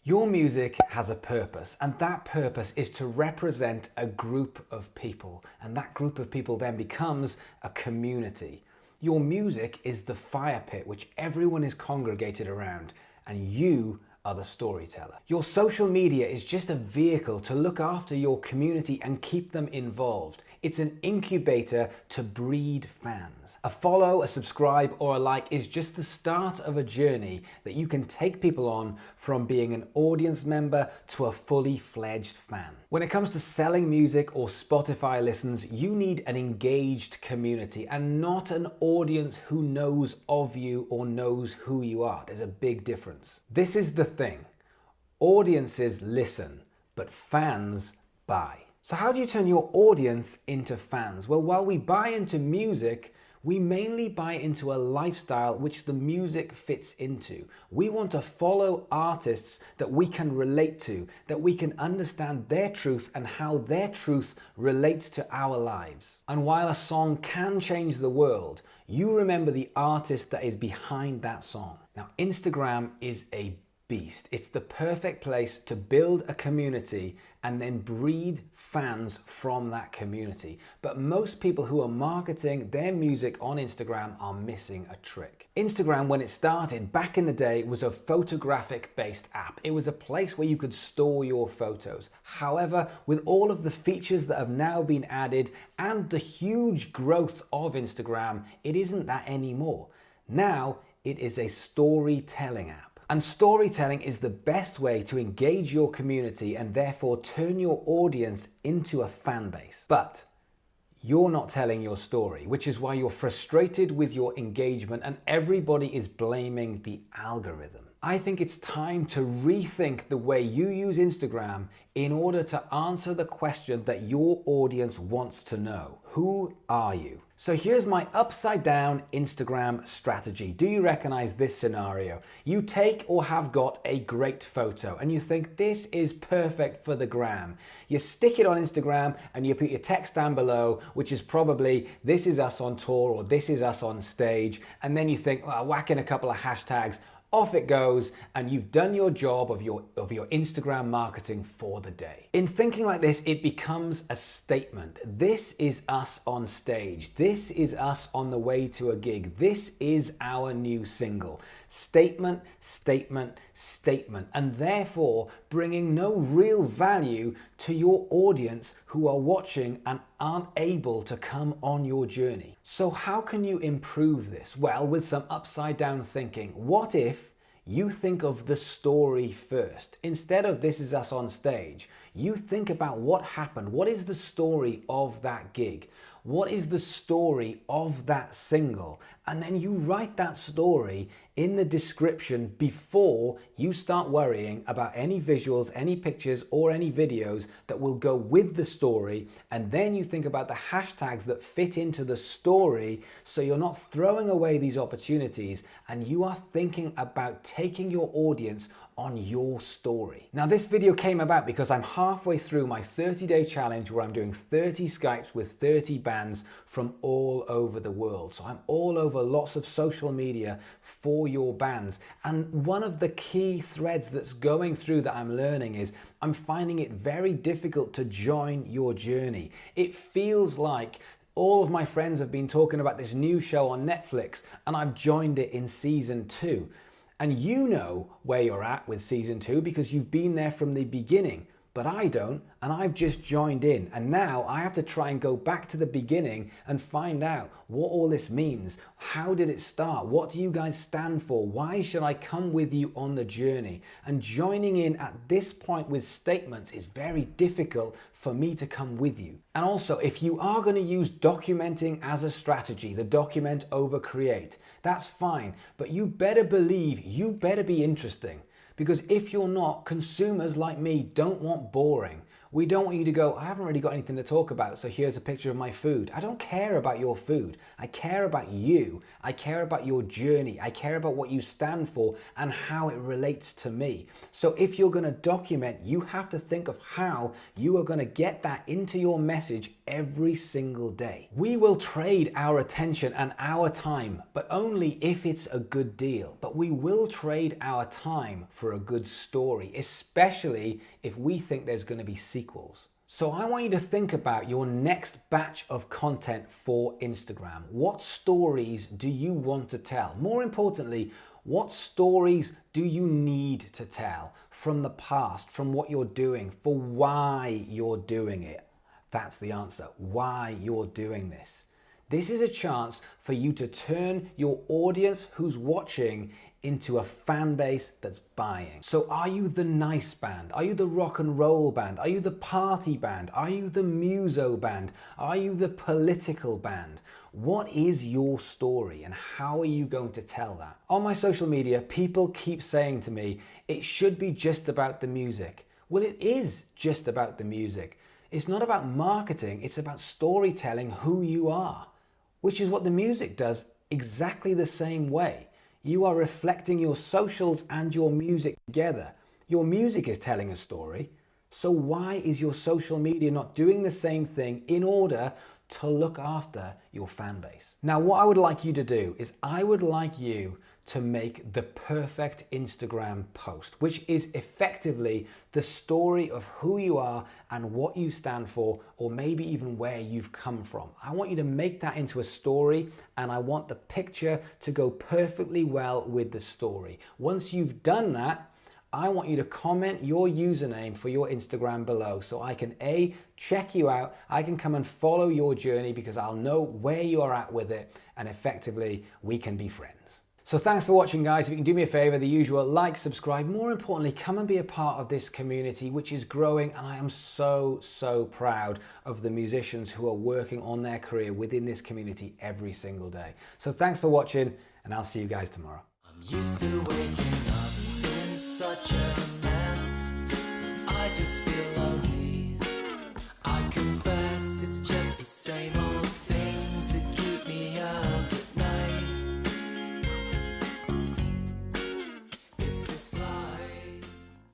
Your music has a purpose, and that purpose is to represent a group of people, and that group of people then becomes a community. Your music is the fire pit which everyone is congregated around, and you are the storyteller. Your social media is just a vehicle to look after your community and keep them involved. It's an incubator to breed fans. A follow, a subscribe, or a like is just the start of a journey that you can take people on from being an audience member to a fully fledged fan. When it comes to selling music or Spotify listens, you need an engaged community and not an audience who knows of you or knows who you are. There's a big difference. This is the thing. Audiences listen, but fans buy. So how do you turn your audience into fans? Well, while we buy into music, we mainly buy into a lifestyle which the music fits into. We want to follow artists that we can relate to, that we can understand their truth and how their truth relates to our lives. And while a song can change the world, you remember the artist that is behind that song. Now, Instagram is a beast. It's the perfect place to build a community and then breed fans from that community. But most people who are marketing their music on Instagram are missing a trick. Instagram, when it started back in the day, was a photographic based app. It was a place where you could store your photos. However, with all of the features that have now been added and the huge growth of Instagram, it isn't that anymore. Now it is a storytelling app. And storytelling is the best way to engage your community and therefore turn your audience into a fan base. But you're not telling your story, which is why you're frustrated with your engagement and everybody is blaming the algorithm. I think it's time to rethink the way you use Instagram in order to answer the question that your audience wants to know. Who are you? So here's my upside down Instagram strategy. Do you recognize this scenario? You take or have got a great photo and you think this is perfect for the gram. You stick it on Instagram and you put your text down below, which is probably "this is us on tour" or "this is us on stage." And then you think, well, whack in a couple of hashtags. Off it goes, and you've done your job of your Instagram marketing for the day. In thinking like this, it becomes a statement. This is us on stage. This is us on the way to a gig. This is our new single. Statement, statement, statement, and therefore bringing no real value to your audience who are watching and aren't able to come on your journey. So how can you improve this? Well, with some upside down thinking. What if you think of the story first? Instead of "this is us on stage," you think about what happened. What is the story of that gig? What is the story of that single? And then you write that story in the description before you start worrying about any visuals, any pictures, or any videos that will go with the story. And then you think about the hashtags that fit into the story, so you're not throwing away these opportunities and you are thinking about taking your audience on your story. Now, this video came about because I'm halfway through my 30-day challenge where I'm doing 30 Skypes with 30 bands from all over the world. So I'm all over lots of social media for your bands. And one of the key threads that's going through that I'm learning is I'm finding it very difficult to join your journey. It feels like all of my friends have been talking about this new show on Netflix and I've joined it in season 2. And you know where you're at with season 2 because you've been there from the beginning, but I don't, and I've just joined in. And now I have to try and go back to the beginning and find out what all this means. How did it start? What do you guys stand for? Why should I come with you on the journey? And joining in at this point with statements is very difficult for me to come with you. And also, if you are going to use documenting as a strategy, the document over create, that's fine, but you better believe you better be interesting. Because if you're not, consumers like me don't want boring. We don't want you to go, I haven't really got anything to talk about, so here's a picture of my food. I don't care about your food. I care about you. I care about your journey. I care about what you stand for and how it relates to me. So if you're going to document, you have to think of how you are going to get that into your message every single day. We will trade our attention and our time, but only if it's a good deal. But we will trade our time for a good story, especially if we think there's going to be sequels. So I want you to think about your next batch of content for Instagram. What stories do you want to tell? More importantly, what stories do you need to tell from the past, from what you're doing, for why you're doing it? That's the answer, why you're doing this. This is a chance for you to turn your audience who's watching into a fan base that's buying. So are you the nice band? Are you the rock and roll band? Are you the party band? Are you the muso band? Are you the political band? What is your story and how are you going to tell that? On my social media, people keep saying to me, it should be just about the music. Well, it is just about the music. It's not about marketing, it's about storytelling who you are, which is what the music does exactly the same way. You are reflecting your socials and your music together. Your music is telling a story, so why is your social media not doing the same thing in order to look after your fan base? Now, what I would like you to do is I would like you to make the perfect Instagram post, which is effectively the story of who you are and what you stand for, or maybe even where you've come from. I want you to make that into a story, and I want the picture to go perfectly well with the story. Once you've done that, I want you to comment your username for your Instagram below so I can A, check you out, I can come and follow your journey because I'll know where you are at with it, and effectively we can be friends. So thanks for watching, guys. If you can do me a favor, the usual, like, subscribe. More importantly, come and be a part of this community, which is growing, and I am so, so proud of the musicians who are working on their career within this community every single day. So thanks for watching, and I'll see you guys tomorrow. I'm used to waking